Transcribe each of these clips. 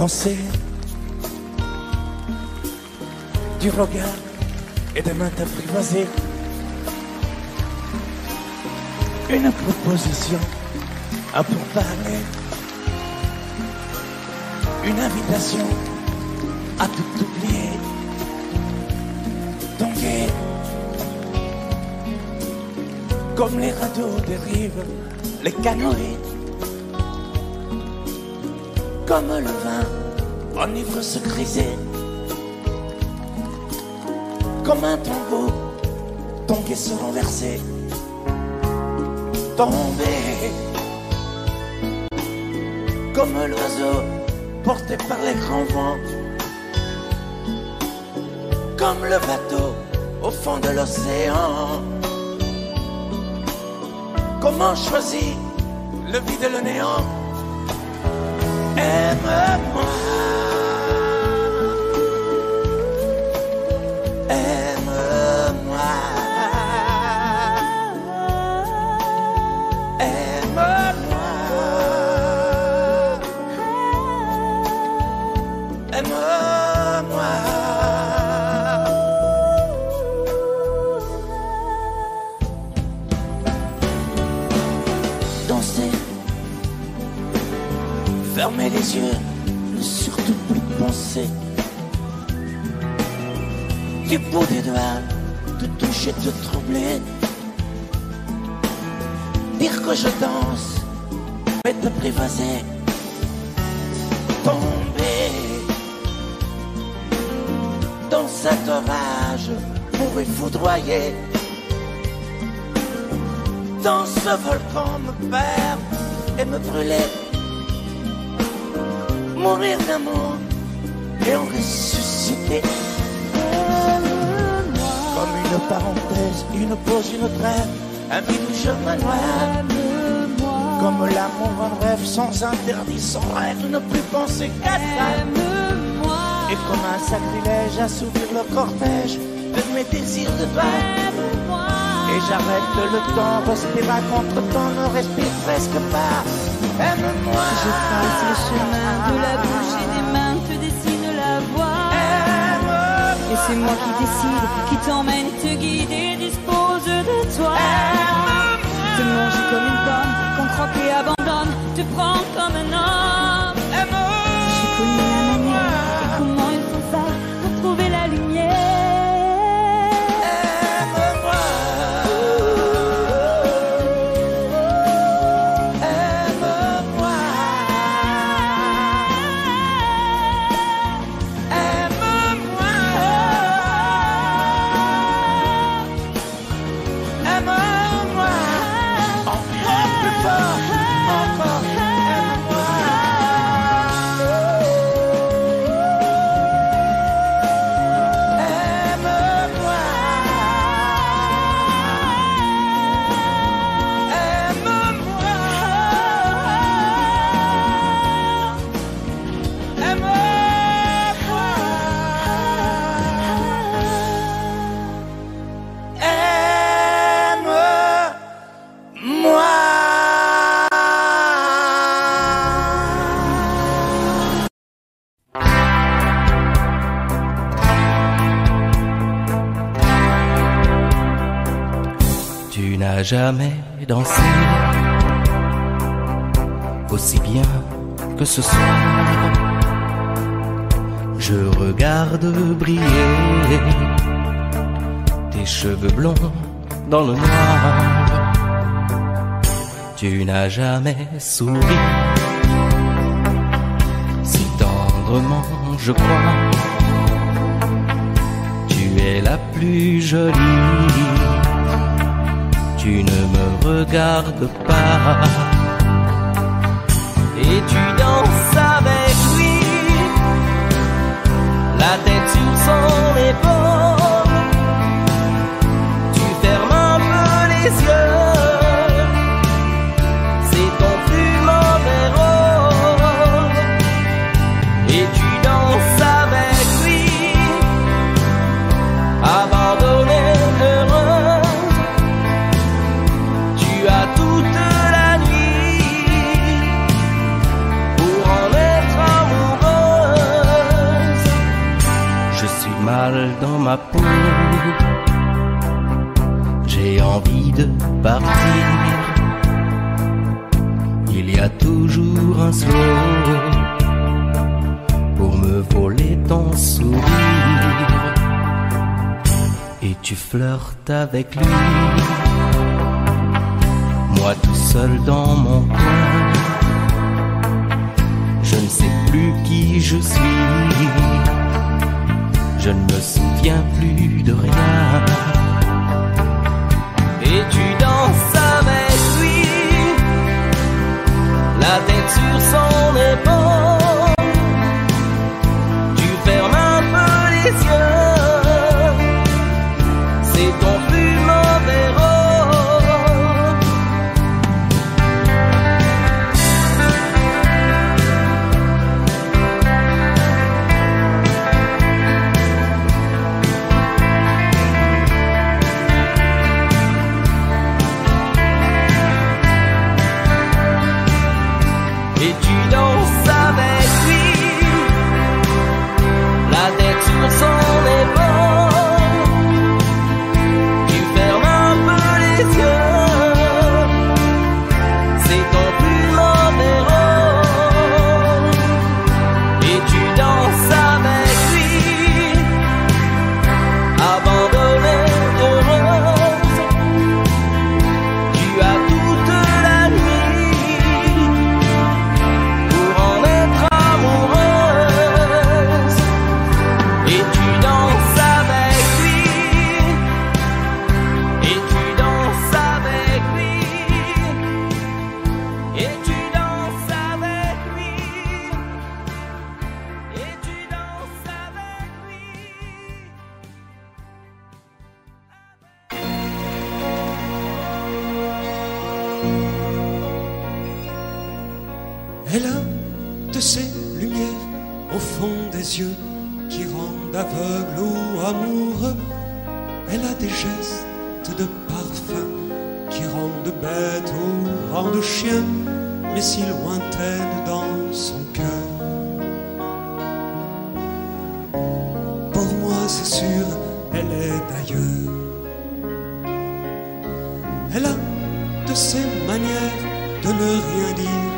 danser du regard et des mains t'apprivoiser. Une proposition à pourparler, une invitation à tout oublier. Tanguer comme les radeaux dérivent, les canoës, comme le vin enivre se griser, comme un tombeau, tanguer se renverser, tomber comme l'oiseau porté par les grands vents, comme le bateau au fond de l'océan. Comment choisir le vide et le néant? Aime-moi, aime-moi, aime-moi, aime-moi. Danser, fermer les yeux, ne surtout plus penser. Du bout des doigts, te toucher, te troubler. Dire que je danse, mais t'apprivoiser. Tomber dans cet orage pour y foudroyer. Dans ce volcan me perdre et me brûler. Mourir d'amour et en ressusciter. Comme une parenthèse, une pause, une trêve, un vide chemin noir. Comme l'amour en rêve, sans interdit, sans règle, ne plus penser qu'à ça. Et comme un sacrilège, assouvir le cortège de mes désirs de toi. Et j'arrête le temps, respire à contre-temps, ne respire presque pas. Aime-moi. Je passe le chemin de la bouche et des mains te dessine la voie. Aime-moi. Et c'est moi qui décide, qui t'emmène, te guide et dispose de toi. Aime-moi. Te manger comme une pomme, qu'on croque et abandonne, te prends comme un homme. Aime-moi. Je connais la manière et comment il faut faire pour trouver la lumière. Tu n'as jamais dansé aussi bien que ce soir. Je regarde briller tes cheveux blonds dans le noir. Tu n'as jamais souri si tendrement, je crois. Tu es la plus jolie. Tu ne me regardes pas et tu danses avec lui, la tête sur son épaule. Tu fermes un peu les yeux, c'est ton plus mauvais rôle. Et tu danses avec lui, abandonné, heureux. Tu as toute la nuit mal dans ma peau. J'ai envie de partir. Il y a toujours un slow pour me voler ton sourire. Et tu flirtes avec lui, moi tout seul dans mon coin. Je ne sais plus qui je suis, je ne me souviens plus de rien. Et tu danses avec lui, la tête sur son épaule. Tu fermes un peu les yeux, c'est ton plus mauvais rôle. Et tu danses avec lui, la tête sur son épaule. Tu fermes un peu les yeux, c'est ton plus mauvais rôle. Et tu danses avec lui, abandonnée, heureuse. Tu as toute la nuit pour en être amoureuse. Et tu danses avec lui, et tu danses avec lui, et tu danses avec lui, et tu danses avec lui. Elle a de ces lumières au fond des yeux qui rendent aveugle ou amoureux. Elle a des gestes de parfum qui rendent bête ou rendent chien, mais si lointaine dans son cœur. Pour moi c'est sûr, elle est d'ailleurs. Elle a de ces manières de ne rien dire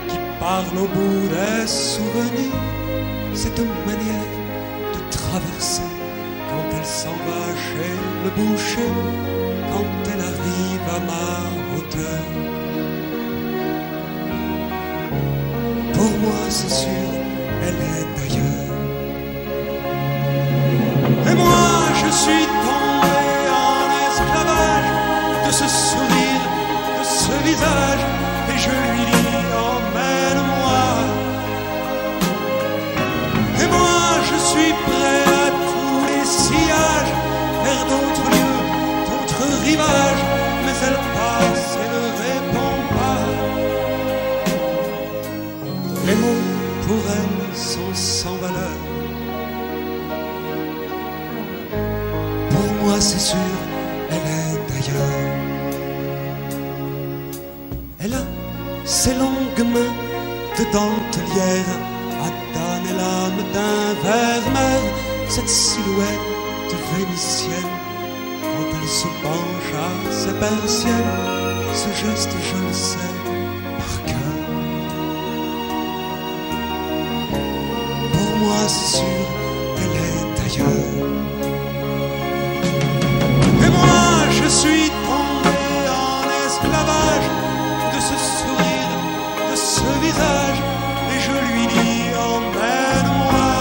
qui parle au bout des souvenirs. Cette manière de traverser quand elle s'en va chez le boucher, quand elle arrive à ma hauteur. Pour moi c'est sûr, elle est d'ailleurs. Et moi je suis tombé en esclavage de ce sourire, de ce visage, et je lui dis emmène-moi. Et moi je suis prêt à tous les sillages, vers d'autres lieux, d'autres rivages, mais elle passe et ne répond pas. Les mots pour elle sont sans valeur. Pour moi c'est sûr, elle est d'ailleurs. Elle a ses longues mains de dentelière à donner l'âme d'un vermeer. Cette silhouette vénitienne, quand elle se penche à sa persienne, ce geste je le sais par cœur. Pour moi c'est sûr, elle est d'ailleurs. Et moi je suis tombé en esclavage de ce sourire, de ce visage, et je lui dis emmène-moi.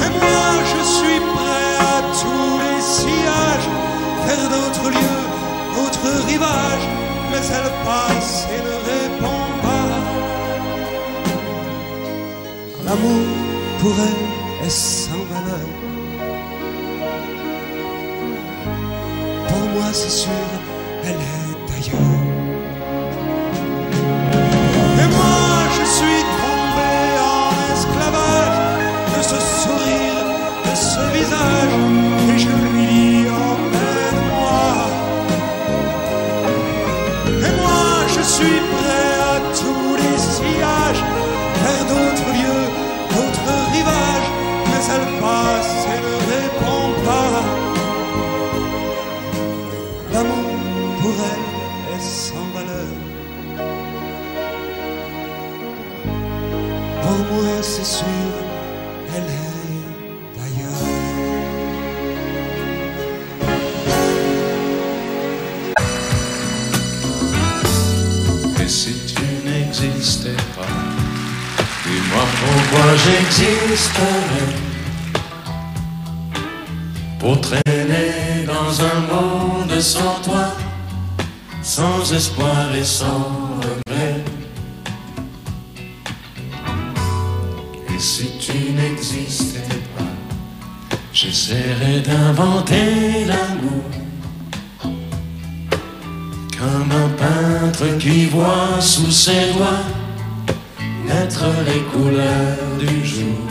Et moi je suis prêt à tous les sillages, vers d'autres lieux, d'autres rivages, mais elle passe et ne répond pas. L'amour pour elle est sans valeur. Pour moi c'est sûr, elle est d'ailleurs. Et moi je suis tombé en esclavage de ce sourire, de ce visage, et je lui dis emmène-moi. Et moi je suis prêt à tous les sillages, vers d'autres lieux, d'autres rivages, mais Au moins c'est sûr, elle est d'ailleurs. Et si tu n'existais pas, dis-moi pourquoi j'existerais. Pour traîner dans un monde sans toi, sans espoir et sans regret. Et si tu n'existais pas, j'essaierais d'inventer l'amour. Comme un peintre qui voit sous ses doigts naître les couleurs du jour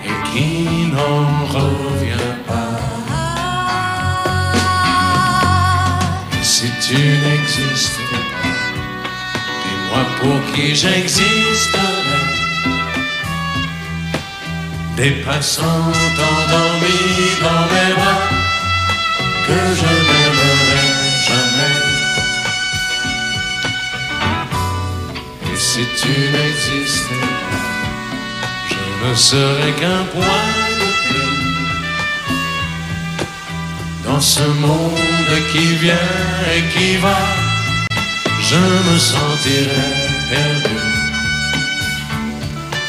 et qui n'en revient pas. Et si tu n'existais pas, dis-moi pour qui j'existerais. Des passants endormis dans mes bras que je n'aimerais jamais. Et si tu n'existais pas, je ne serais qu'un point de plus dans ce monde qui vient et qui va. Je me sentirais perdu.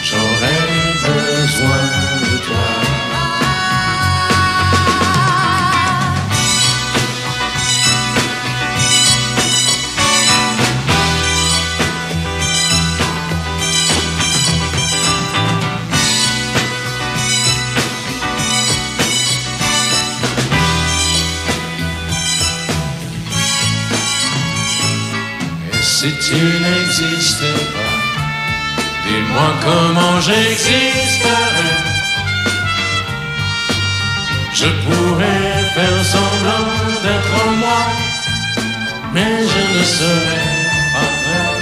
J'aurais besoin de toi. Si tu n'existais pas, dis-moi comment j'existerais. Je pourrais faire semblant d'être moi, mais je ne serais pas vrai.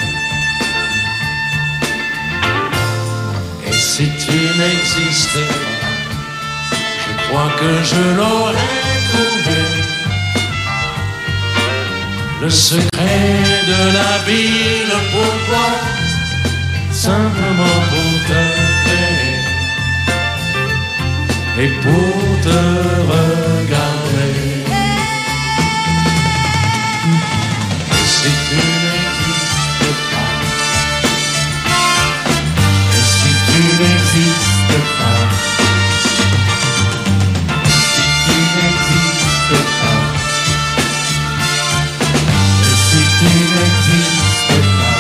Et si tu n'existais pas, je crois que je l'aurais trouvé. Le secret de la vie, le pourquoi, simplement pour te créer et pour te regarder. Et si tu n'existes pas, et si tu n'existes pas, si tu n'existes pas, tu n'existes pas.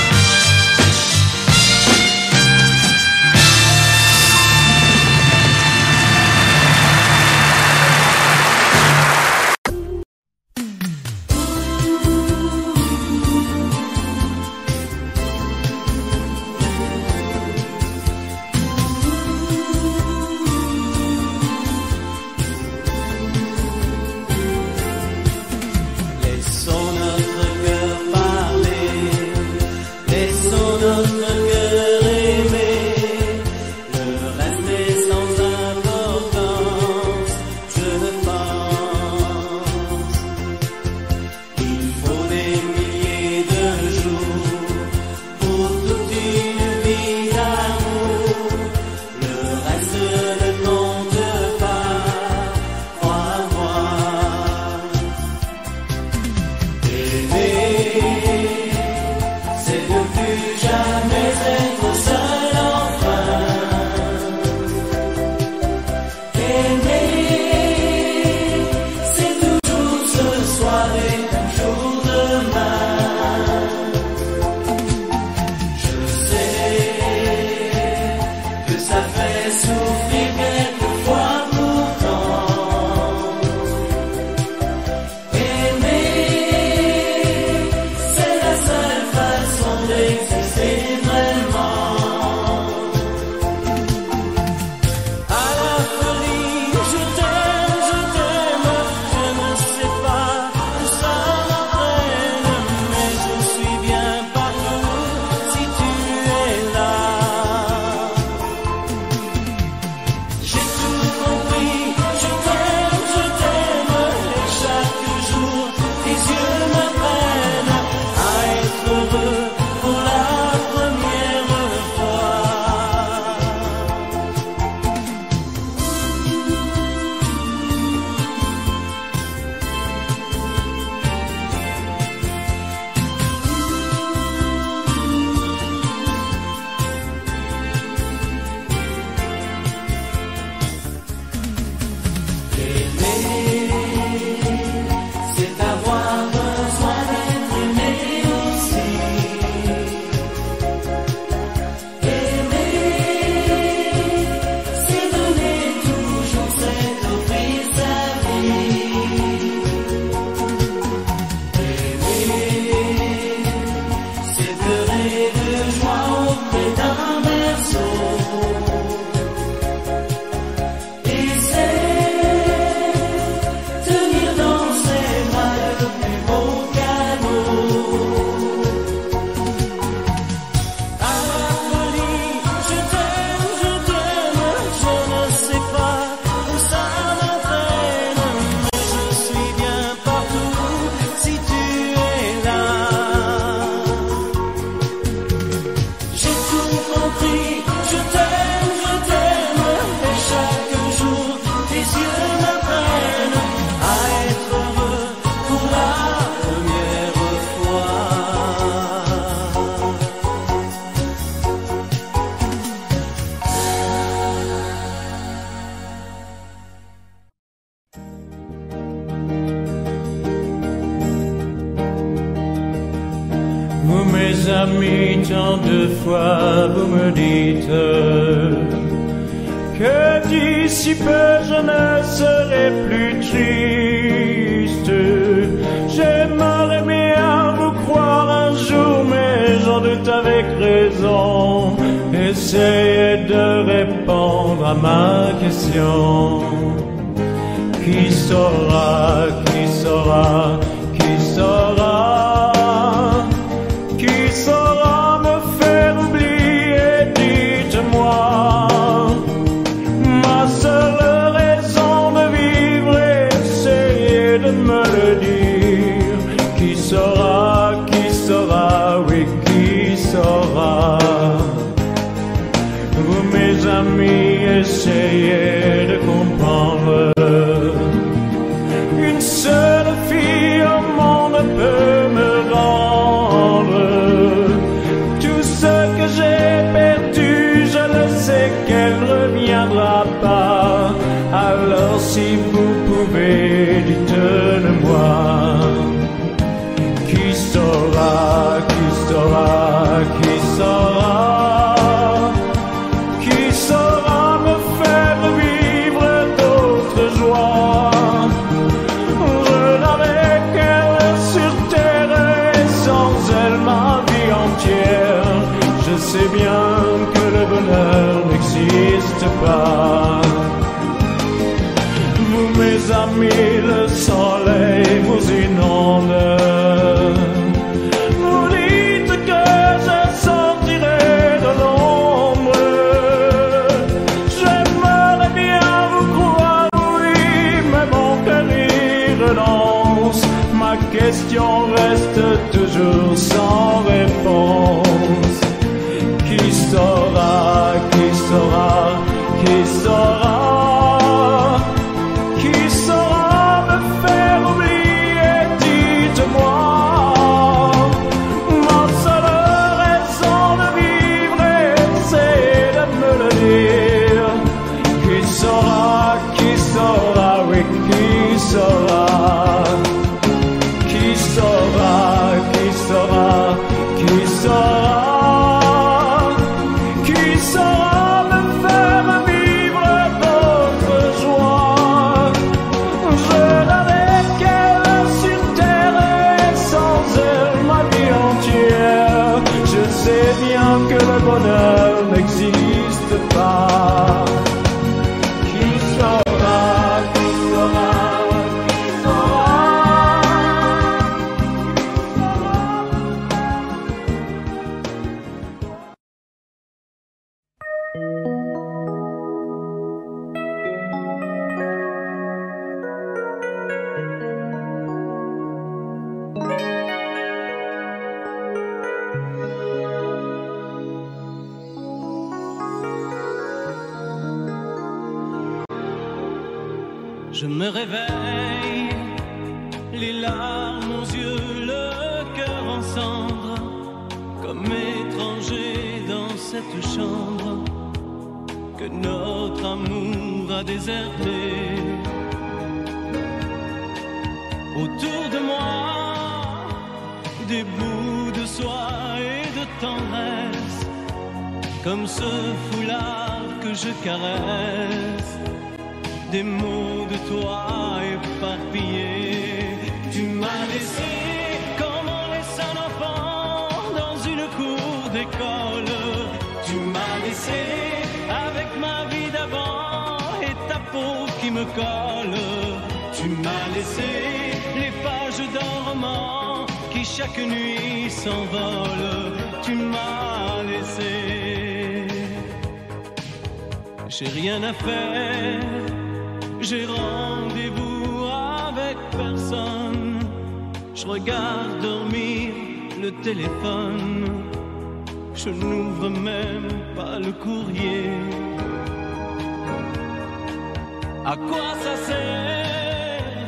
Vous mes amis, tant de fois vous me dites que d'ici peu je ne serai plus triste. J'aimerais bien vous croire un jour, mais j'en doute avec raison. Essayez de répondre à ma question. Qui saura, qui saura, qui saura, qui saura me faire oublier, dites-moi. Ma seule raison de vivre, essayez de me le dire. Qui saura, oui, qui saura. Vous mes amis, essayez de comprendre. Une seule fille au monde peut me rendre tout ce que j'ai perdu. Je le sais qu'elle reviendra pas. Alors si vous pouvez, dites-le-moi. Qui saura, qui saura, qui saura, qui saura me faire vivre d'autres joies. Je n'avais qu'elle sur terre et sans elle ma vie entière. Je sais bien que le bonheur n'existe pas. Vous mes amis, le soleil vous inonde. Vous dites que je sortirai de l'ombre. J'aimerais bien vous croire, oui, mais mon cœur y renonce. Ma question reste toujours sans réponse. Qui saura, qui saura, qui saura, qui saura me faire oublier, dites-moi. Ma seule raison de vivre, c'est de me le dire. Qui saura, oui, qui saura. Qui saura, qui saura, qui saura. Qui saura me faire vivre d'autres joies. Je n'avais qu'elle sur terre et sans elle ma vie entière. Je sais bien que le bonheur n'existe pas. Qui saura, qui saura, qui saura. Je me réveille, les larmes aux yeux, le cœur en cendres, comme étranger dans cette chambre que notre amour a déserté. Autour de moi, des bouts de soie et de tendresse, comme ce foulard que je caresse. Des mots de toi éparpillés. Tu m'as laissé comme on laisse un enfant dans une cour d'école. Tu m'as laissé avec ma vie d'avant et ta peau qui me colle. Tu m'as laissé les pages d'un roman qui chaque nuit s'envolent. Tu m'as laissé. J'ai rien à faire. J'ai rendez-vous avec personne. Je regarde dormir le téléphone. Je n'ouvre même pas le courrier. À quoi ça sert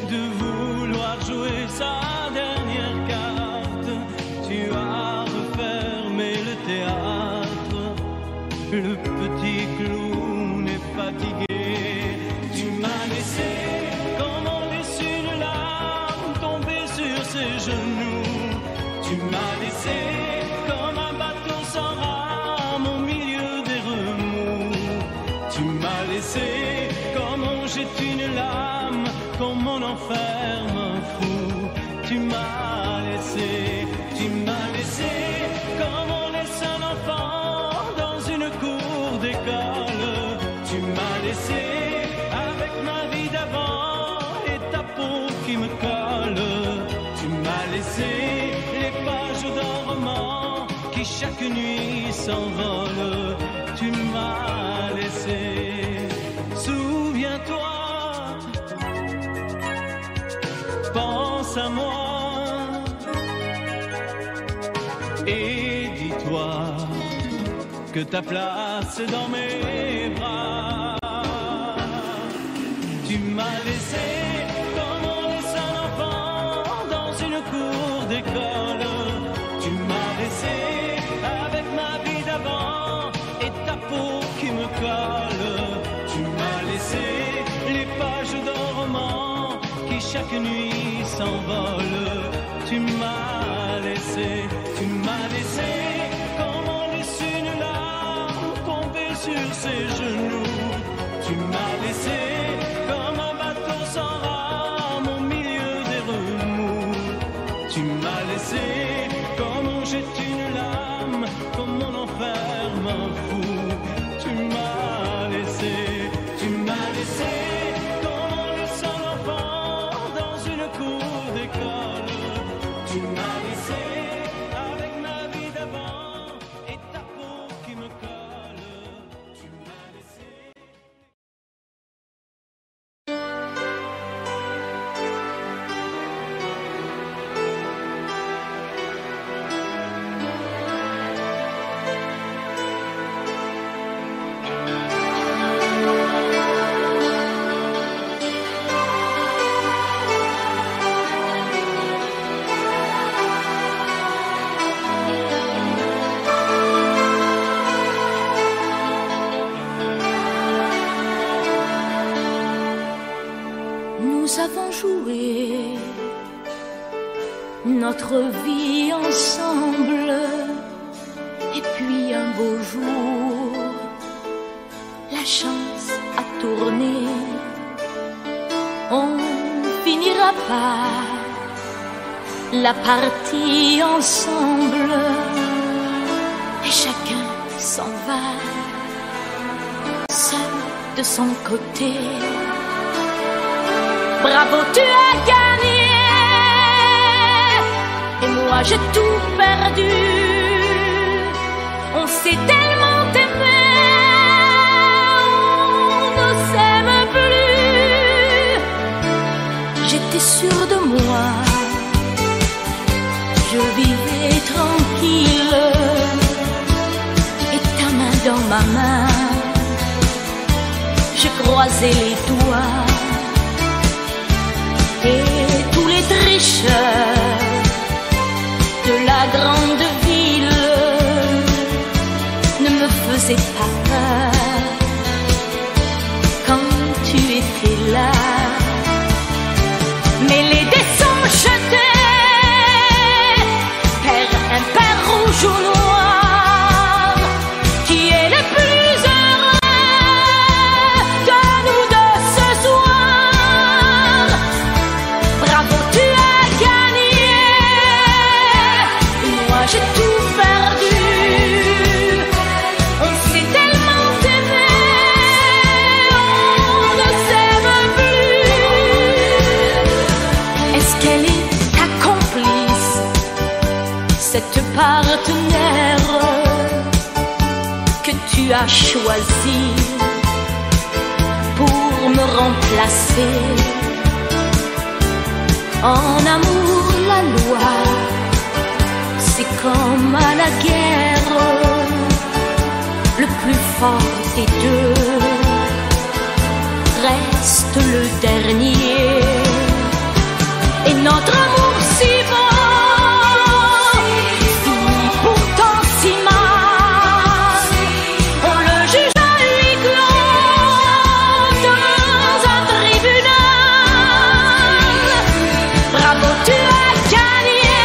de vouloir jouer sa dernière carte? Tu as refermé le théâtre. Le petit clown est fatigué. Tu m'as laissé comme on laisse une larme tomber sur ses genoux. Tu m'as laissé laissé comme un bateau sans rame au milieu des remous. Tu m'as laissé comme on jette une lame, comme on enferme un fou. Tu m'as laissé comme on laisse un enfant dans une cour d'école. Tu m'as laissé avec ma vie d'avant et ta peau qui me colle. Tu m'as laissé les pages d'un roman qui chaque nuit s'envolent. Tu m'as laissé, souviens-toi, pense à moi. Et dis-toi que ta place est dans mes bras. Tu m'as laissé comme on laisse un enfant dans une cour d'école. Tu m'as laissé avec ma vie d'avant et ta peau qui me colle. Tu m'as laissé les pages d'un roman qui chaque nuit s'envolent. Tu m'as laissé comme on laisse une larme tomber sur ses genoux. Tu m'as laissé comme un bateau sans rame au milieu des remous. Tu m'as laissé comme on jette une lame, comme on enferme un fou. Tu m'as laissé comme on laisse un enfant dans une cour d'école. Tu m'as laissé avec ma vie d'avant et ta peau qui me colle. Tu m'as laissé. Nous avons joué notre vie ensemble, et puis un beau jour, la chance a tourné. On finira par la partie ensemble, et chacun s'en va, seul de son côté. Bravo, tu as gagné, et moi j'ai tout perdu. On s'est tellement aimé, on ne s'aime plus. J'étais sûre de moi, je vivais tranquille, et ta main dans ma main, je croisais les doigts. Et tous les tricheurs de la grande ville ne me faisaient pas peur quand tu étais là. Mais les dés sont jetés, père impair, rouge ou noir, qui est le plus heureux de nous deux ce soir. Bravo, tu as gagné, moi j'ai tout perdu. On s'est tellement aimé, on ne s'aime plus. Est-ce qu'elle est ta complice, cette partenaire que tu as choisie pour me remplacer? En amour, la loi, c'est comme à la guerre, le plus fort des deux reste le dernier. Et notre amour si beau finit pourtant si mal. On le juge à huis clos dans un tribunal. Bravo, tu as gagné,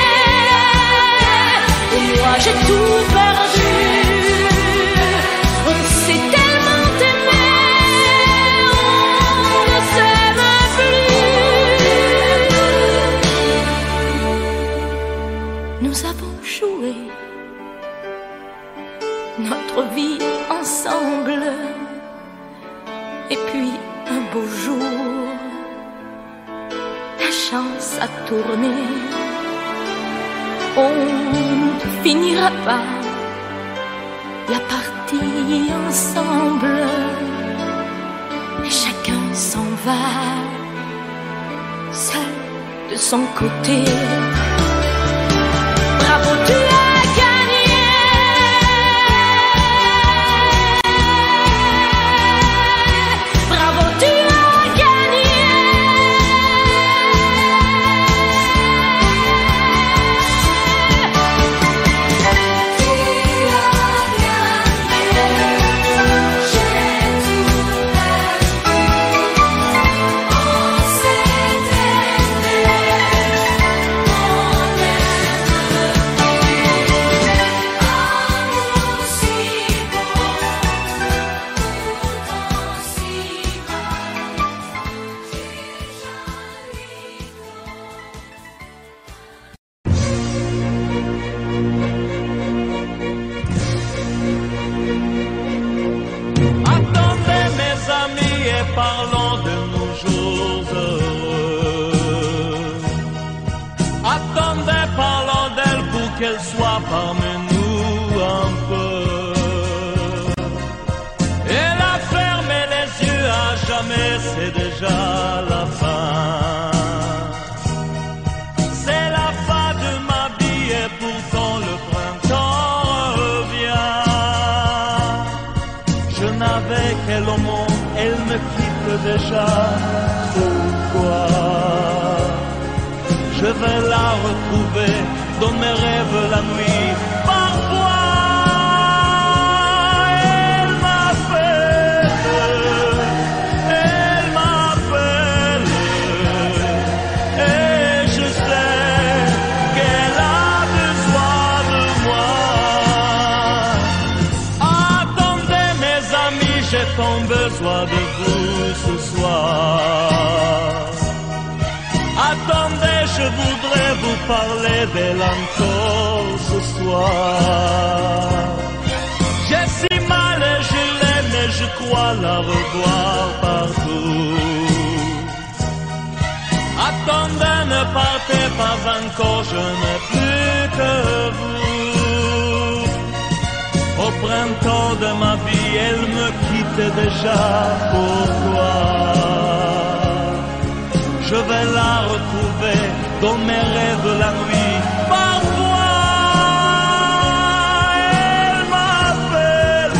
notre vie ensemble. Et puis un beau jour, la chance a tourné. On ne finira pas la partie ensemble, et chacun s'en va, seul de son côté. Bravo, tu as gagné. Bravo, tu as gagné. Attendez mes amis et parlons de nos jours heureux. Attendez, parlons d'elle pour qu'elle soit parmi nous un peu. Elle a fermé les yeux à jamais, c'est déjà la fin. C'est la fin de ma vie et pourtant le printemps revient. Je n'avais qu'elle au monde, elle me quitte déjà. Pourquoi? Je vais la retrouver dans mes rêves la nuit. Parfois, elle m'appelle, et je sais qu'elle a besoin de moi. Attendez mes amis, j'ai tant besoin de vous ce soir. Attendez, je voudrais vous parler d'elle encore ce soir. J'ai si mal et je l'aime et je crois la revoir partout. Attendez, ne partez pas encore, je n'ai plus que vous. Au printemps de ma vie, elle me quitte déjà. Pourquoi? Je vais la retrouver dans mes rêves la nuit. Parfois, elle m'appelle,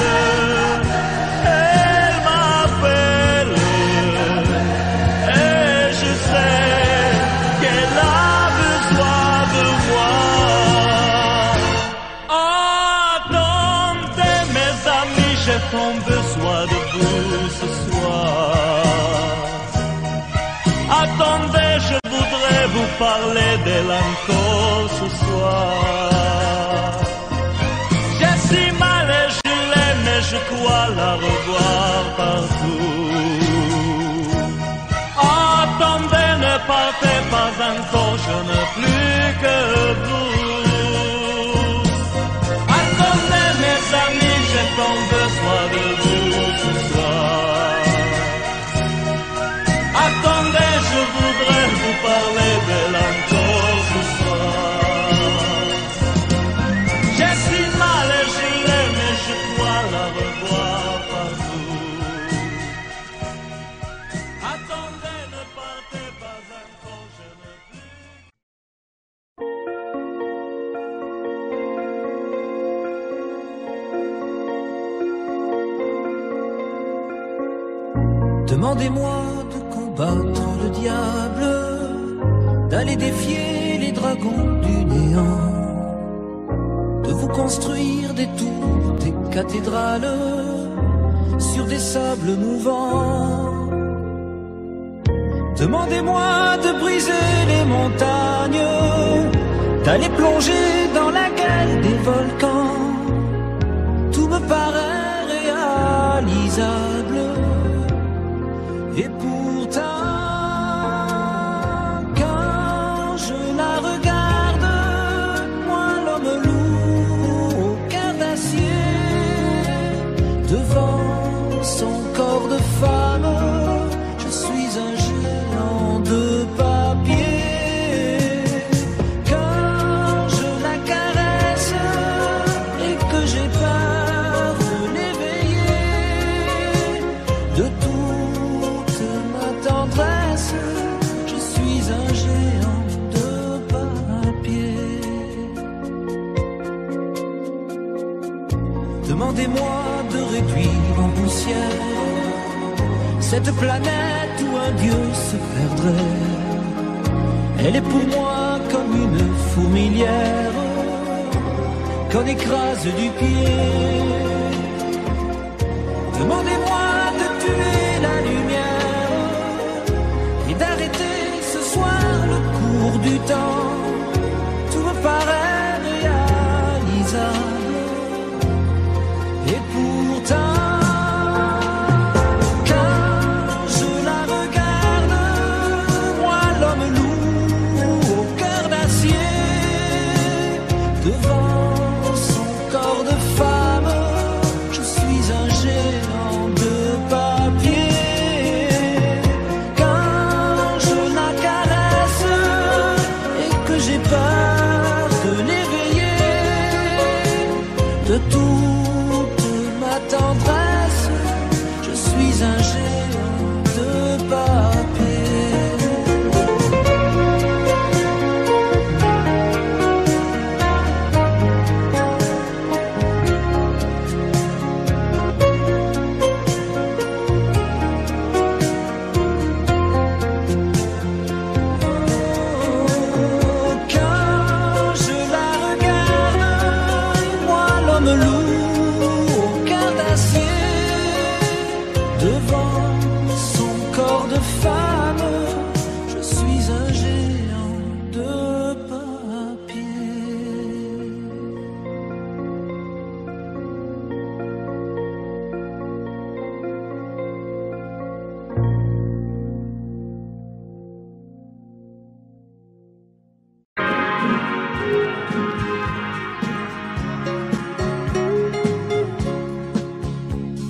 et je sais qu'elle a besoin de moi. Attendez mes amis, j'ai tant besoin de vous ce soir. Attendez, je voudrais vous parler d'elle encore ce soir. J'ai si mal et je l'aime et je crois la revoir partout. Attendez, ne partez pas encore, je n'ai plus que vous. Attendez mes amis, j'ai tant besoin de vous ce soir. Attendez, je voudrais vous parler d'elle encore ce soir. J'ai si mal et je l'aime et je crois la revoir partout. Attendez, ne partez pas encore, je n'ai plus. Demandez-moi de combattre le diable, d'aller défier les dragons du néant, de vous construire des tours, des cathédrales sur des sables mouvants. Demandez-moi de briser les montagnes, d'aller plonger dans la gueule des volcans. Tout me paraît réalisable. Et pourtant, quand je la regarde, moi l'homme lourd au cœur d'acier, Demandez-moi de réduire en poussière cette planète où un dieu se perdrait. Elle est pour moi comme une fourmilière qu'on écrase du pied. Demandez-moi de tuer la lumière et d'arrêter ce soir le cours du temps. Tout me paraît réalisable et pourtant de toute ma tendresse, je suis un géant de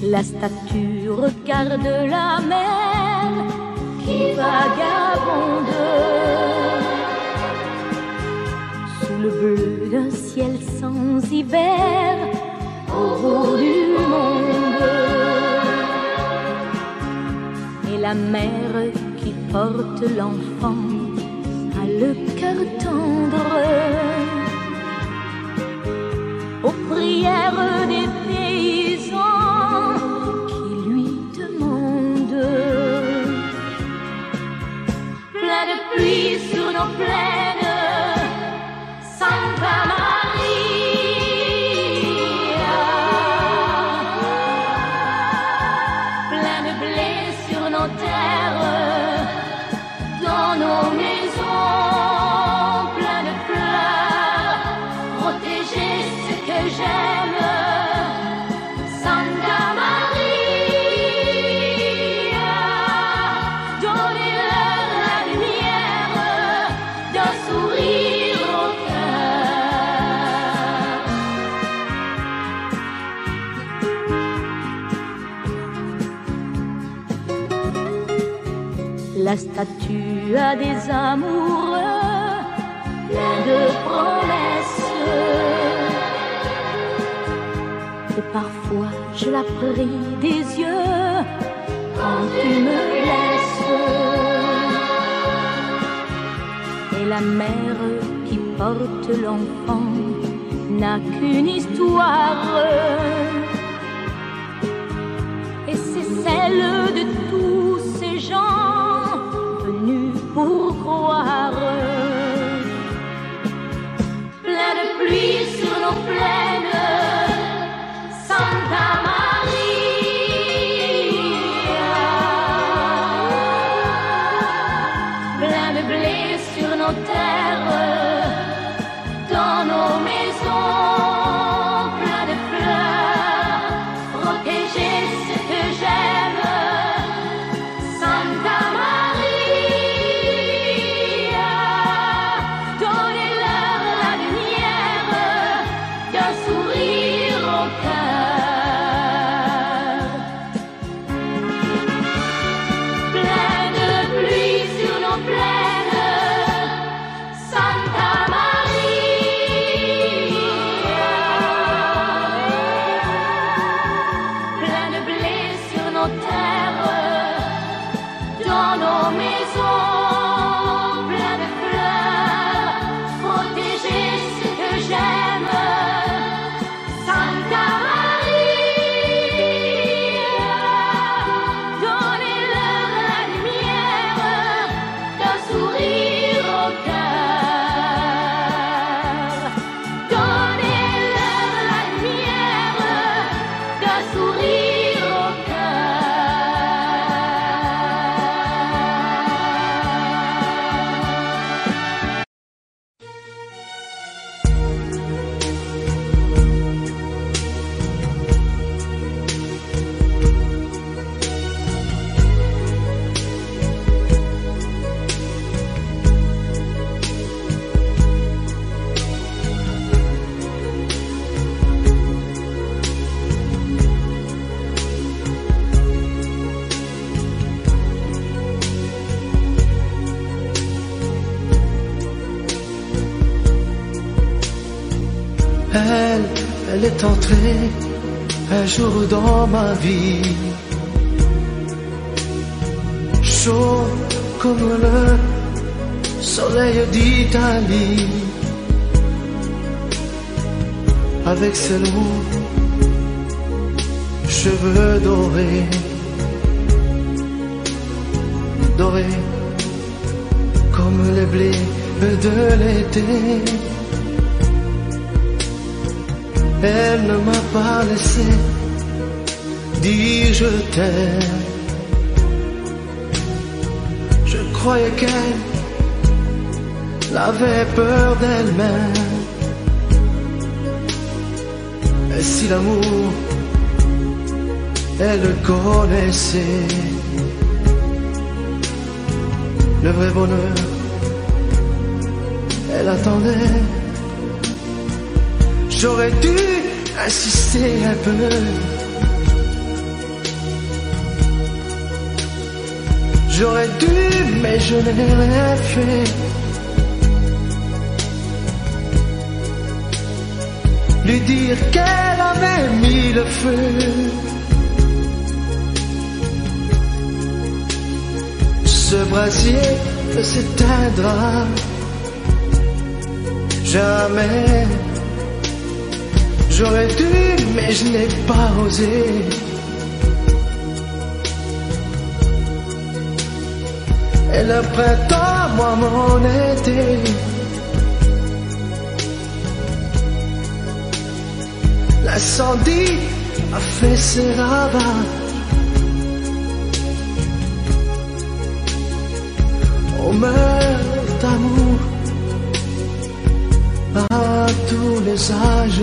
La statue regarde la mer qui vagabonde sous le bleu d'un ciel sans hiver au bout du monde. Et la mère qui porte l'enfant a le cœur tendre aux prières des paysans qui lui demandent. Plein de pluie sur nos plaines, Santa Maria. Plein de blé sur nos terres, dans nos maisons, plein de fleurs, protéger ce que j'aime. Santa Maria, donnez-leur la lumière d'un sourire au cœur. La statue a des amoureux pleins de promesses. Et parfois je la prie des yeux quand tu me laisses. Et la mère qui porte l'enfant n'a qu'une histoire, et c'est celle de tous ces gens venus pour croire. Plein de pluie sur nos plaines, Santa Maria. Plein de blé sur nos terres, dans nos maisons, Elle est entrée un jour dans ma vie, chaud comme le soleil d'Italie, avec ses longs cheveux dorés, dorés comme les blés de l'été. Elle ne m'a pas laissé dire je t'aime. Je croyais qu'elle avait peur d'elle-même. Et si l'amour, elle le connaissait, le vrai bonheur, elle attendait. J'aurais dû insister un peu, j'aurais dû, mais je n'ai rien fait. Lui dire qu'elle avait mis le feu. Ce brasier ne s'éteindra jamais. J'aurais dû, mais je n'ai pas osé. Et le printemps, moi mon été, l'incendie a fait ses ravages. On meurt d'amour à tous les âges.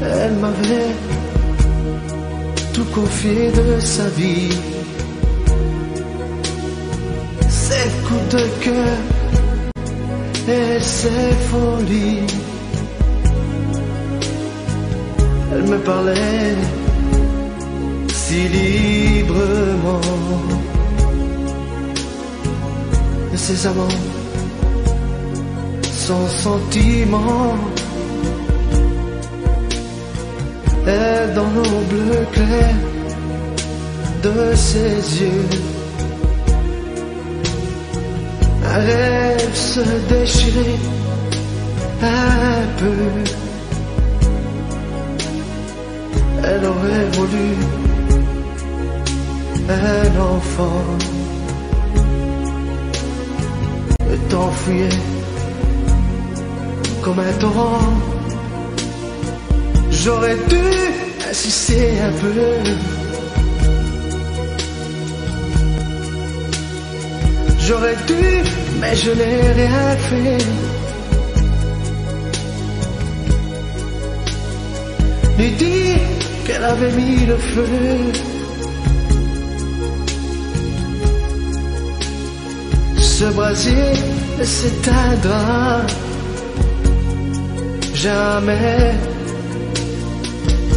Elle m'avait tout confié de sa vie, ses coups de cœur et ses folies. Elle me parlait si librement de ses amants, son sentiment. Et dans l'eau bleu clair de ses yeux, un rêve se déchirait un peu. Elle aurait voulu un enfant. Le temps fuyait comme un torrent. J'aurais dû insister un peu. J'aurais dû, mais je n'ai rien fait. Lui dire qu'elle avait mis le feu. Ce brasier ne s'éteindra jamais.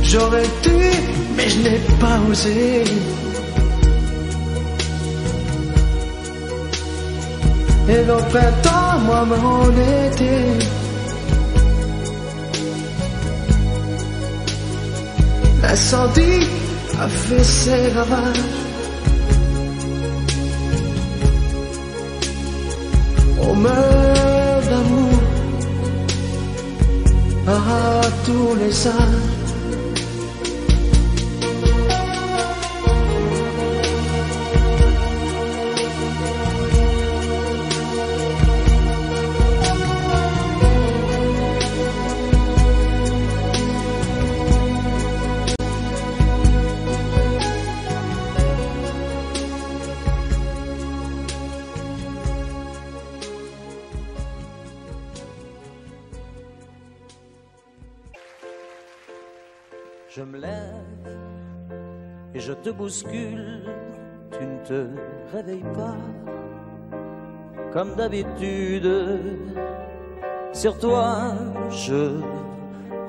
J'aurais dû, mais je n'ai pas osé. Et le printemps, moi mon été, l'incendie a fait ses ravages. On meurt d'amour à tous les âges. Je me lève et je te bouscule, tu ne te réveilles pas. Comme d'habitude, sur toi je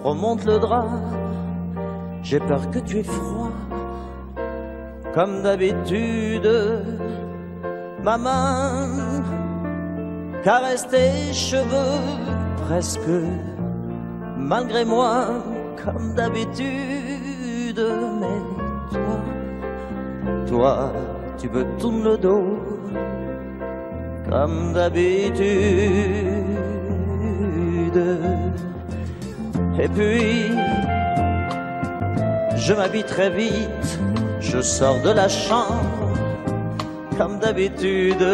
remonte le drap. J'ai peur que tu aies froid. Comme d'habitude, ma main caresse tes cheveux presque, malgré moi, comme d'habitude. Mais toi, tu me tournes le dos, comme d'habitude. Et puis, je m'habille très vite, je sors de la chambre, comme d'habitude.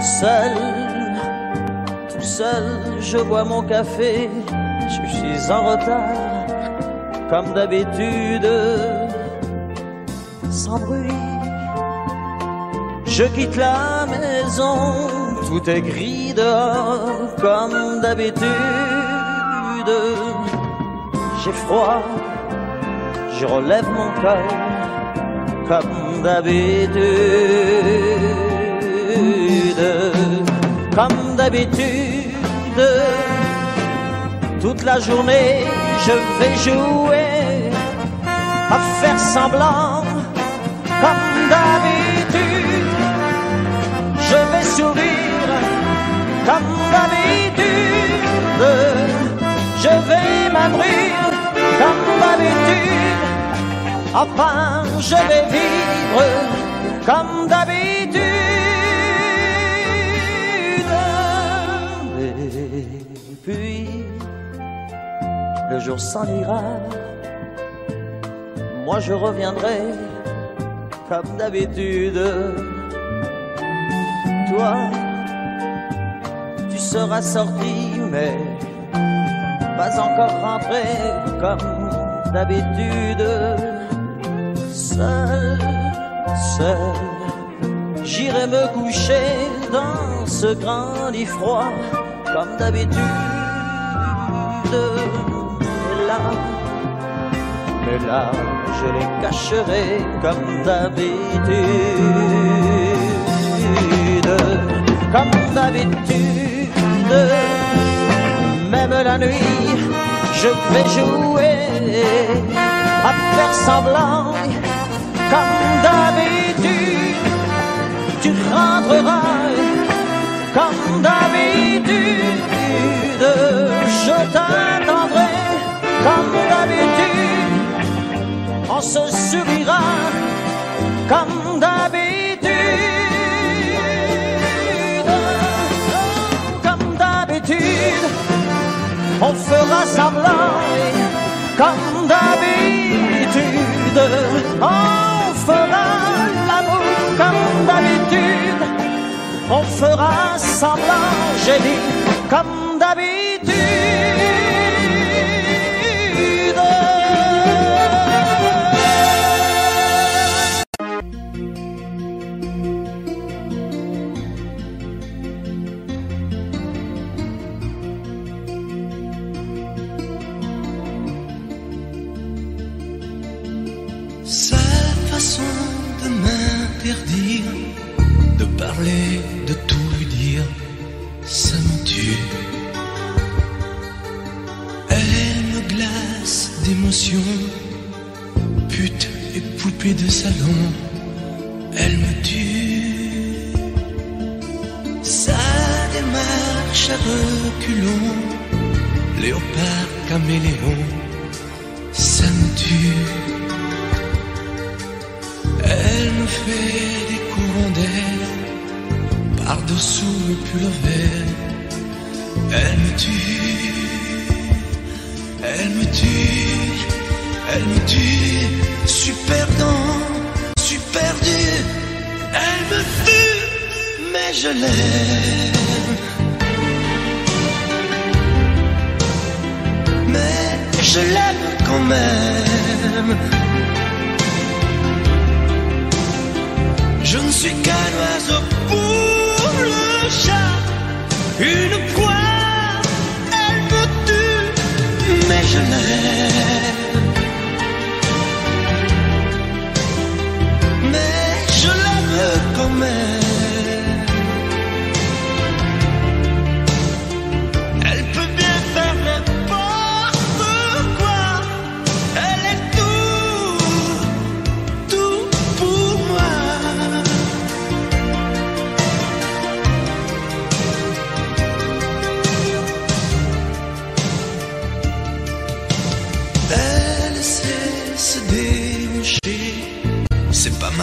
Seul, tout seul, je bois mon café, je suis en retard, comme d'habitude. Sans bruit, je quitte la maison, tout est gris dehors, comme d'habitude. J'ai froid, je relève mon cœur, comme d'habitude. Comme d'habitude, toute la journée je vais jouer à faire semblant. Comme d'habitude, je vais sourire. Comme d'habitude, je vais m'abrir. Comme d'habitude, enfin je vais vivre. Comme d'habitude. Et puis, le jour s'en ira, moi je reviendrai comme d'habitude. Toi, tu seras sorti, mais pas encore rentré comme d'habitude. Seul, j'irai me coucher dans ce grand lit froid, comme d'habitude. Mais là, je les cacherai comme d'habitude. Comme d'habitude, même la nuit, je vais jouer à faire semblant. Comme d'habitude, tu rentreras. Comme d'habitude, je t'attendrai. Comme d'habitude, on se sourira. Comme d'habitude, comme d'habitude, on fera semblant. Comme d'habitude, on fera l'amour. Comme d'habitude, on fera semblant. J'ai dit comme d'habitude. Sa façon de m'interdire de parler, de tout lui dire, ça me tue. Elle me glace d'émotion, pute et poupée de salon, elle me tue. Sa démarche à reculons, léopard caméléon, ça me tue. Elle me fait des courants d'air par-dessous le pull vert. Elle me tue, elle me tue, elle me tue. Suis perdant, suis perdu. Elle me tue, mais je l'aime. Mais je l'aime quand même. Je ne suis qu'un oiseau pour le chat, une poire, elle me tue, mais je l'aime. Mais je l'aime quand même. Elle peut bien faire n'importe quoi, elle est tout pour moi.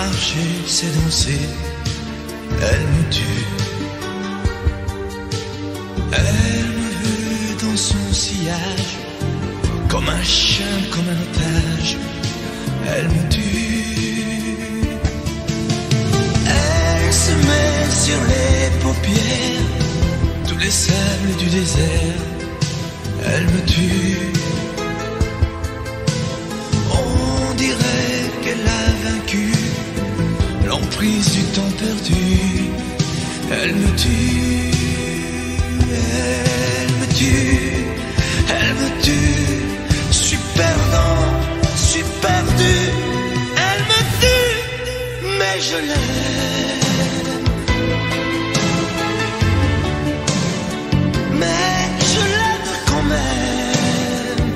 marcher, c'est danser, elle me tue. Elle me veut dans son sillage, comme un chien, comme un otage, elle me tue. Elle se met sur les paupières, tous les sables du désert, elle me tue. On dirait qu'elle a vaincu l'emprise du temps perdu, elle me tue. Elle me tue, elle me tue, je suis perdant, je suis perdu. Elle me tue, mais je l'aime. Mais je l'aime quand même.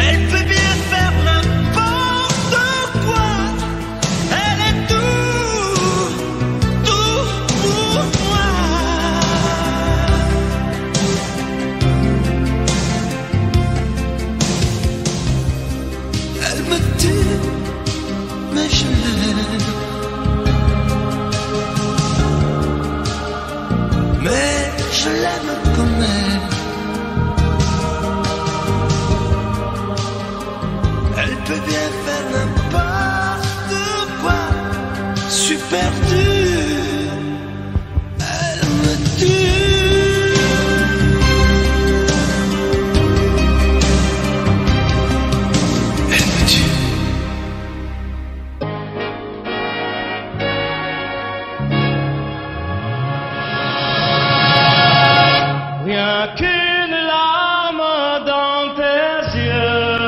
Elle peut bien faire n'importe quoi. Elle est tout pour moi. Elle me tue, mais je l'aime. Mais je l'aime quand même. Elle peut bien faire n'importe quoi. Je suis perdu. Elle me tue. Elle me tue. Rien qu'une larme dans tes yeux,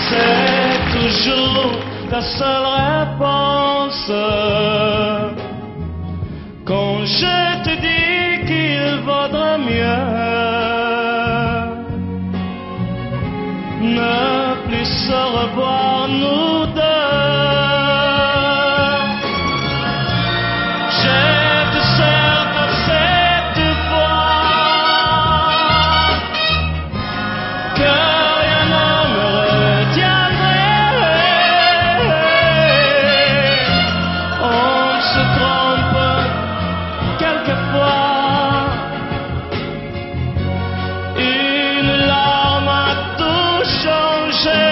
c'est toujours ta seule réponse. Quand je te dis qu'il vaudrait mieux ne plus se revoir nous deux. Je te sers de cette fois que rien ne me retiendrait. On se trompe quelquefois. Une larme a tout changé.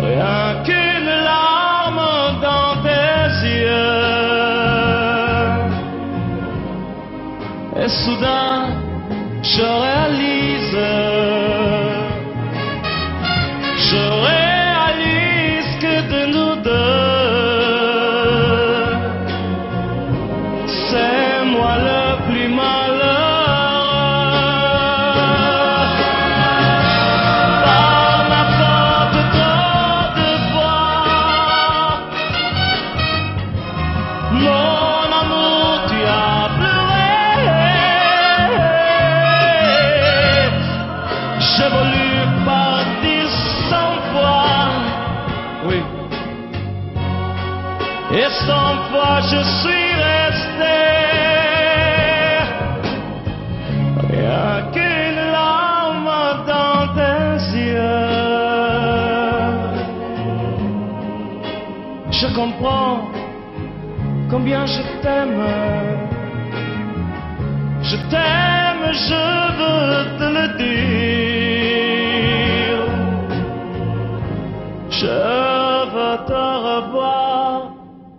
Rien qu'une larme dans tes yeux. Et soudain, je réalise que de nous deux, c'est moi le plus malheureux. Par ma faute, trop de fois, mon amour, tu as pleuré. J'ai voulu partir 100 fois, oui, et 100 fois je suis resté. Rien qu'une larme dans tes yeux. Je comprends combien je t'aime. Je t'aime, je veux te le dire. Je veux te revoir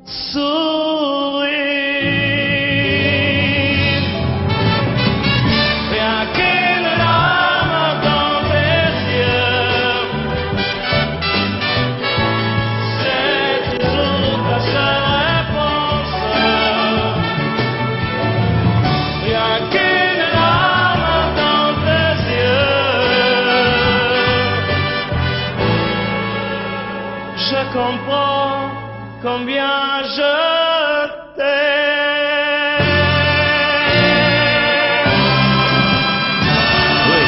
sourire. Rien qu'une larme dans tes yeux, c'est toujours ta seule réponse. Rien qu'une larme dans tes yeux. Je comprends combien je t'aime. Oui.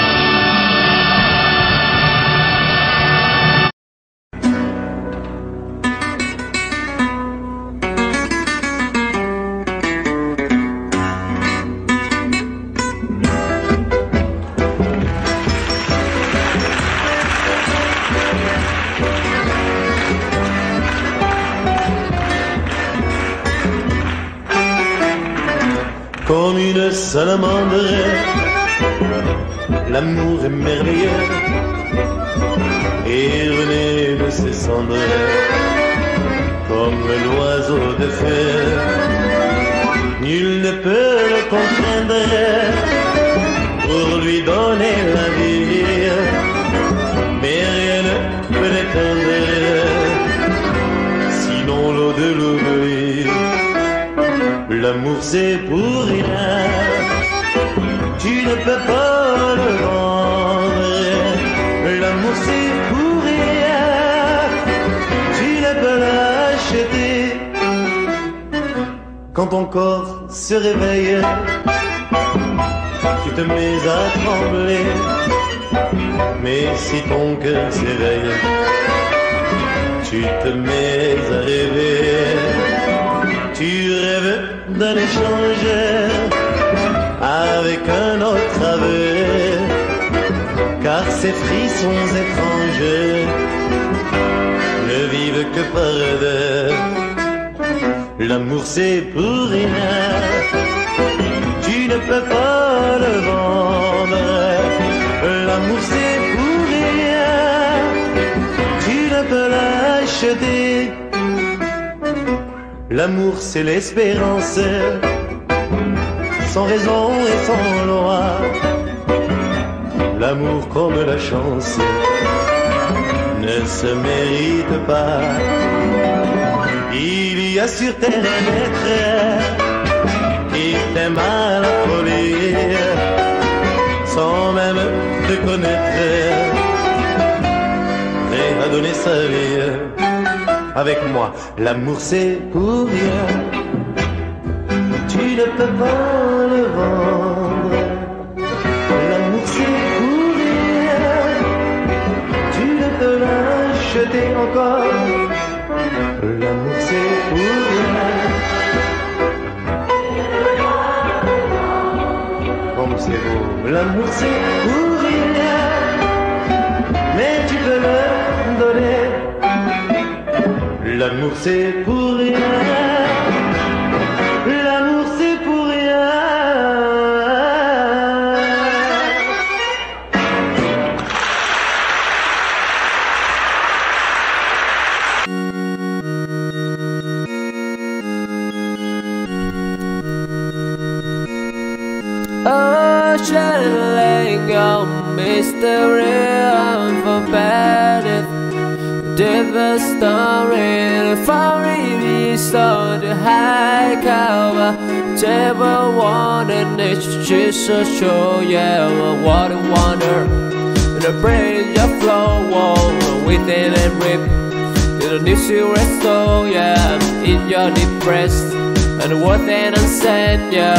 comme une salamandre. L'amour est merveilleux et renaît de ses cendres, comme l'oiseau de feu. Nul ne peut le comprendre pour lui donner la vie, mais rien ne peut l'éteindre, sinon l'eau de l'oubli. L'amour c'est pour rien, tu ne peux pas le vendre. L'amour c'est pour rien, tu ne peux l'acheter. Quand ton corps se réveille, tu te mets à trembler. Mais si ton cœur s'éveille, tu te mets à rêver. Tu rêves d'un échange avec un autre aveu, car ces frissons étranges ne vivent que par deux. L'amour c'est pour rien, tu ne peux pas le vendre. L'amour c'est pour rien, tu ne peux l'acheter. L'amour c'est l'espérance, sans raison et sans loi. L'amour comme la chance ne se mérite pas. Il y a sur terre un être qui t'aime à la folie, sans même te connaître, prêt à donner sa vie. Avec moi, l'amour c'est pour rien, tu ne peux pas le vendre. L'amour c'est pour rien, tu ne peux l'acheter encore. L'amour c'est pour rien, comme c'est beau. L'amour c'est pour rien, mais tu peux le donner. L'amour c'est pour rien, l'amour c'est pour rien. Ocean on mystery unforbidden. Different story, the fairy saw the high cover. Table water, nature Jesus show, yeah, what a wonder. The bridge of flow, wall, within and rip. The new serious soul, yeah, in your depressed. And what then I said, yo,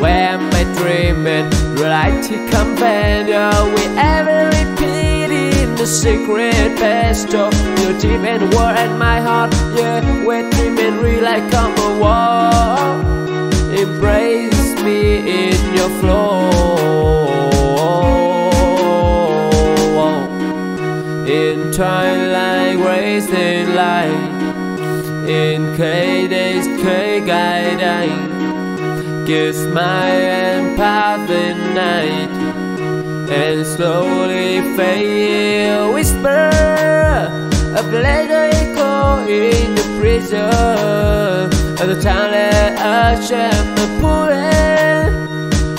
where am I dreaming? Reality companion, we ever repeat in the secret past of your deep and war and my heart, yeah, we're dreaming real like on the wall. Embrace me in your flow. In twilight, racing light. In K-days, K-guiding. Kiss my and path in night. And slowly fade, whisper a pleasure echo in the prison. At the time that I shall pull it,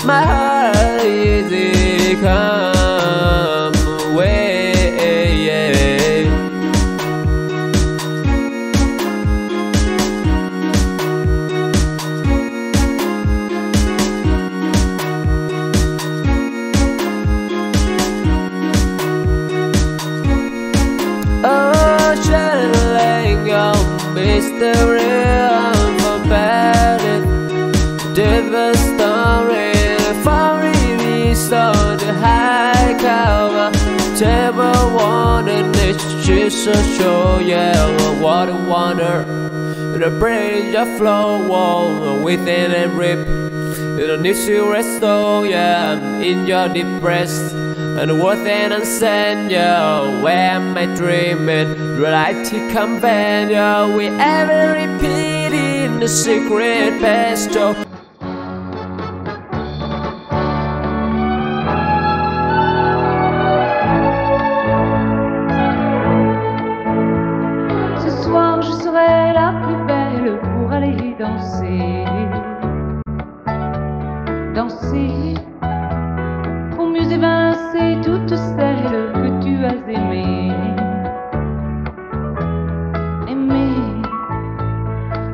my heart easy come away. Mystery unforbidden, different story, fairy saw the high cover. Table water, nature Jesus show, yeah, what a wonder. The bridge of flow, wall, within and rip. The new serious soul, yeah, in your depressed. And what then I said, yo, where am I dreaming? Reality companion, we ever repeat in the secret past.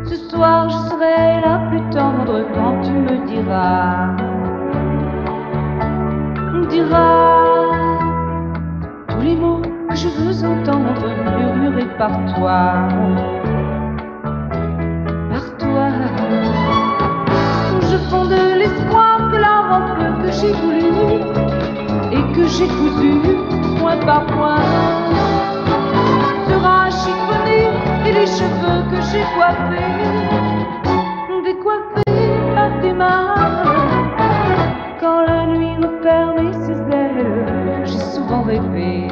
Ce soir je serai la plus tendre quand tu me diras tous les mots que je veux entendre murmurés par toi. Je fonde l'espoir que la robe que j'ai voulue et que j'ai cousue point par point sera chiffonnée et les cheveux que j'ai coiffés décoiffés par tes mains. Quand la nuit me permet ses ailes, j'ai souvent rêvé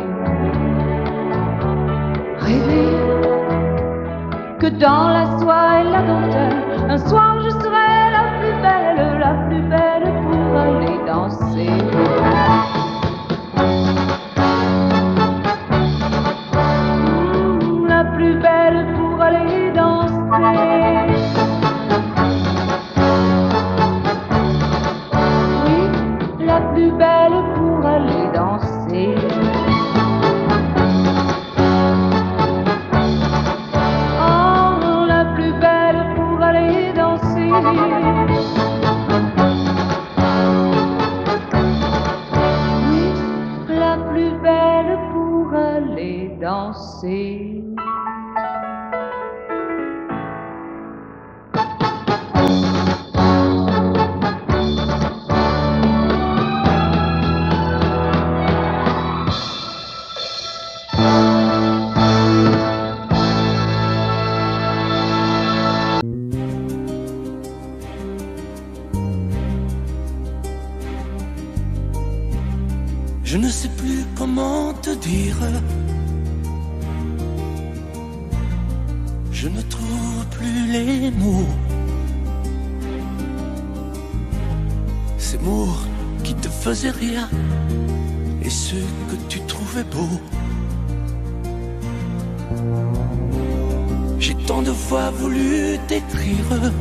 que dans la soie et la dentelle, un soir je serai la plus belle pour aller danser. La plus belle pour aller danser. Oui, la plus belle pour aller danser. Oui, la plus belle pour aller danser. Je ne sais plus comment te dire. Je ne trouve plus les mots. Ces mots qui te faisaient rire et ceux que tu trouvais beaux. J'ai tant de fois voulu t'écrire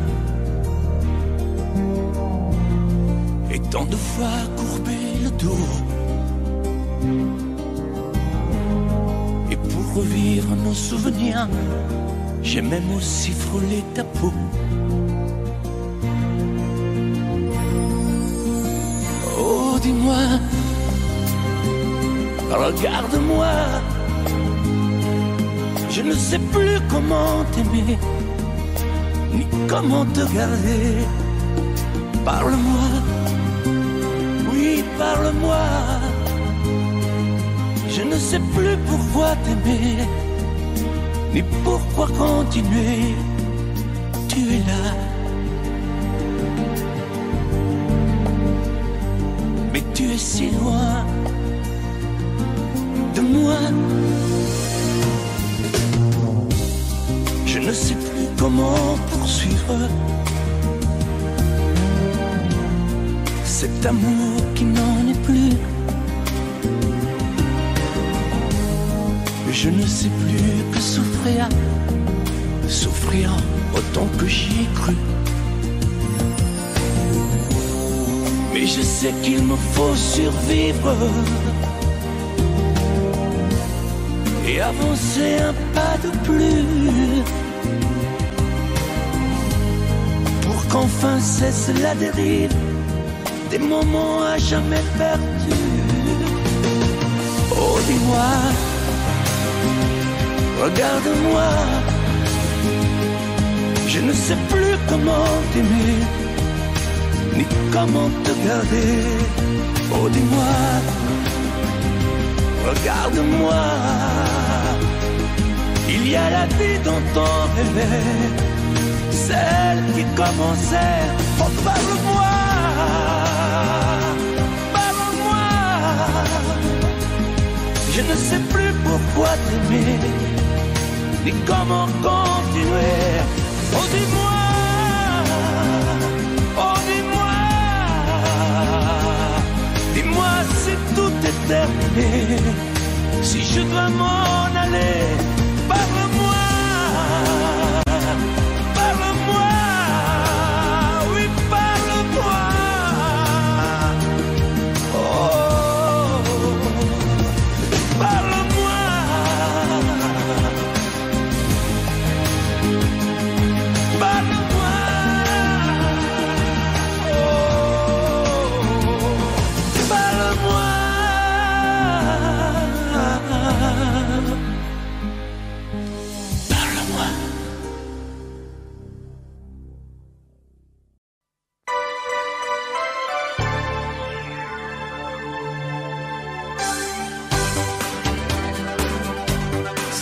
et tant de fois courbé le dos. Et pour revivre nos souvenirs, j'ai même aussi frôlé ta peau. Oh, dis-moi, regarde-moi. Je ne sais plus comment t'aimer, ni comment te garder. Parle-moi, oui, parle-moi. Je ne sais plus pourquoi t'aimer, ni pourquoi continuer. Tu es là, mais tu es si loin de moi. Je ne sais plus comment poursuivre cet amour qui n'en est plus. Je ne sais plus que souffrir, souffrir autant que j'y ai cru. Mais je sais qu'il me faut survivre et avancer un pas de plus pour qu'enfin cesse la dérive des moments à jamais perdus. Oh, dis-moi, regarde-moi, je ne sais plus comment t'aimer, ni comment te garder. Oh, dis-moi, regarde-moi, il y a la vie dont on rêvait, celle qui commençait. Oh, parle-moi, parle-moi, je ne sais plus pourquoi t'aimer, ni comment continuer. Oh, dis-moi, oh, dis-moi, dis-moi si tout est terminé, si je dois m'en aller. Parle-moi, parle-moi, oui, parle-moi. Oh, parle-moi.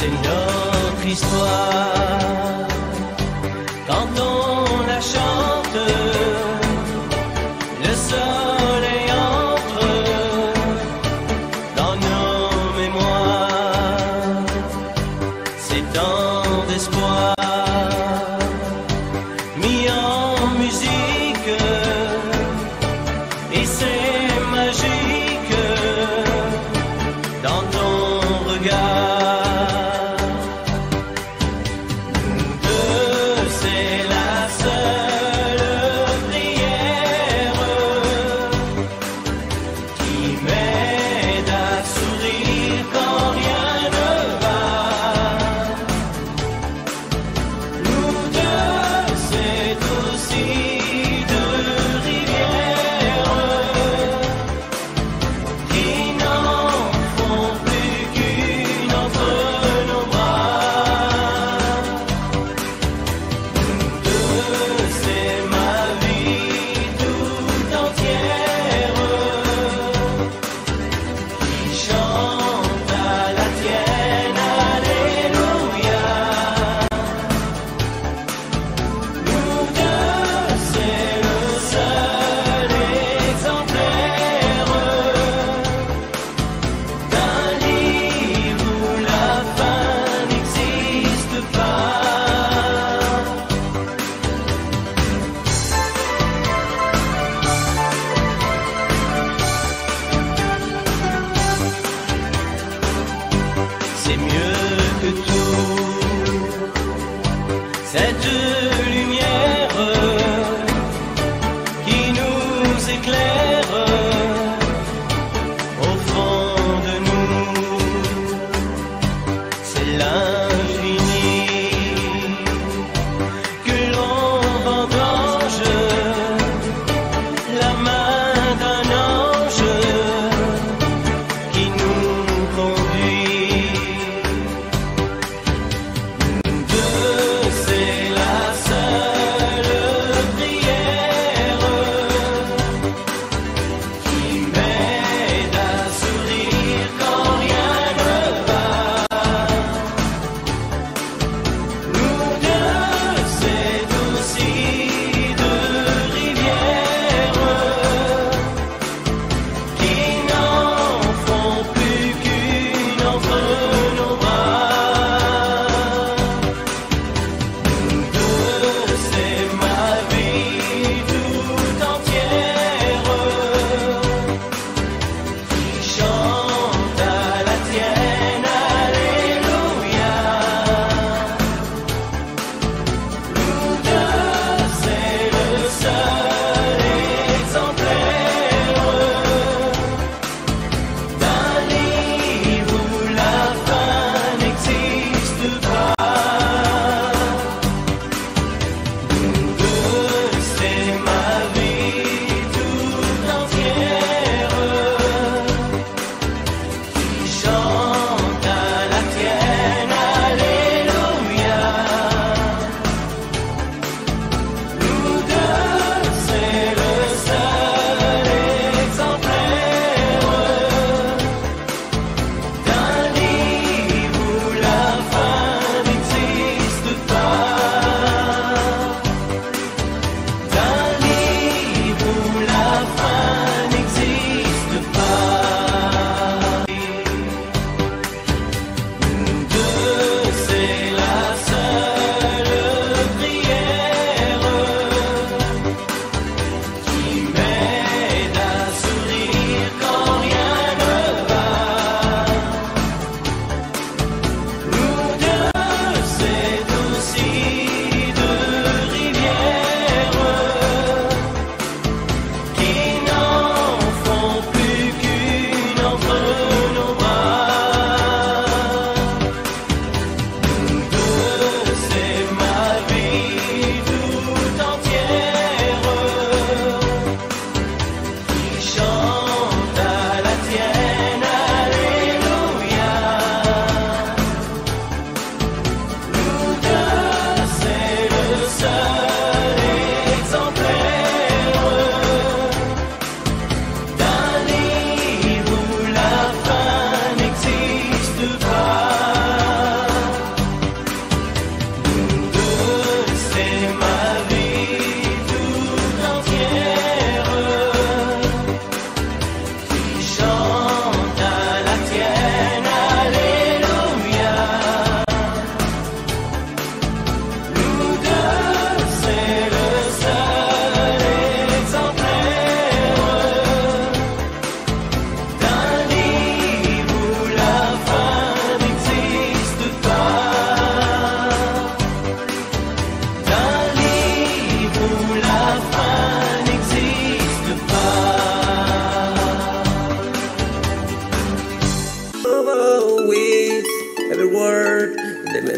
c'est notre histoire. Quand on la chante, le soleil entre dans nos mémoires. C'est tant d'espoir mis en musique, et c'est magique dans ton regard. Nous deux, c'est aussi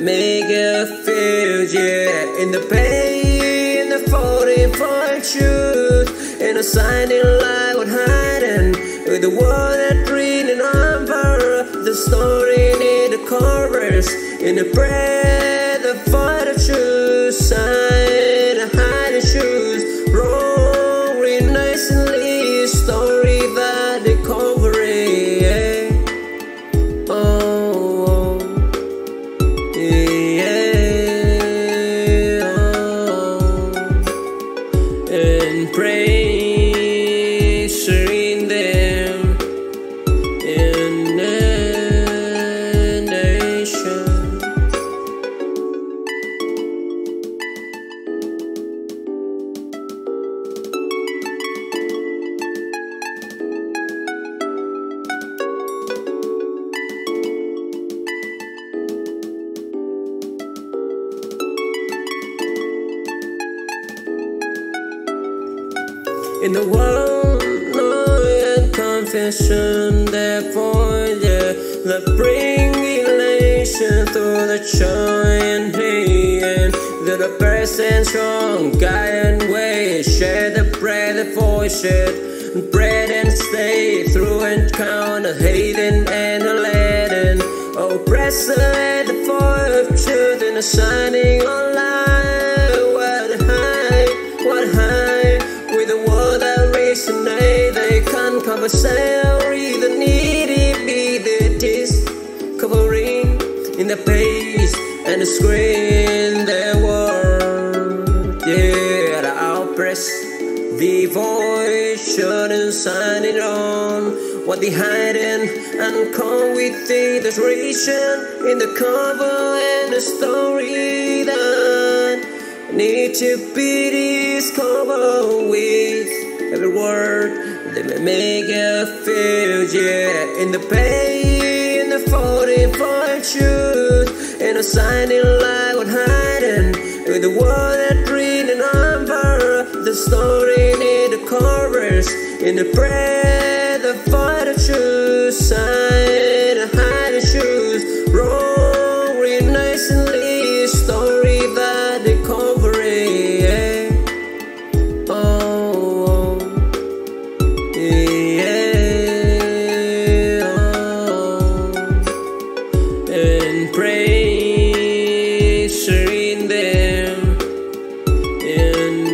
make you feel, yeah. In the pain, in the 44 shoes, in a shining light with hiding, with the word that reading over the story in the chorus, in the breath of for the shoes, side of hiding shoes, rolling nicely, story that they cover it, yeah. Oh, yeah, oh, and praise in them in the nation. In the world, no confession, therefore, yeah, that bring elation through the joy and pain, that a person strong, guy and way, share the bread, the voice, bread and stay through and count, hating and a leading, oppressor at the void of truth and a shining online, what high, with the word that resonate, they can't cover salary, the needy be the discovering in the page and the screen, their word, yeah, the outpress, the voice shouldn't sign it on, what they hiding and come with the illustration in the cover and the story that need to be discovered with every word that may make you feel, yeah. In the pain, in the 44 shoes, in a shining light with hiding, with the word that reading over the story in the chorus, in the breath of for the shoes, side of hiding shoes, rolling nicely, story that they cover it, yeah. Oh, yeah, oh, and praise in them in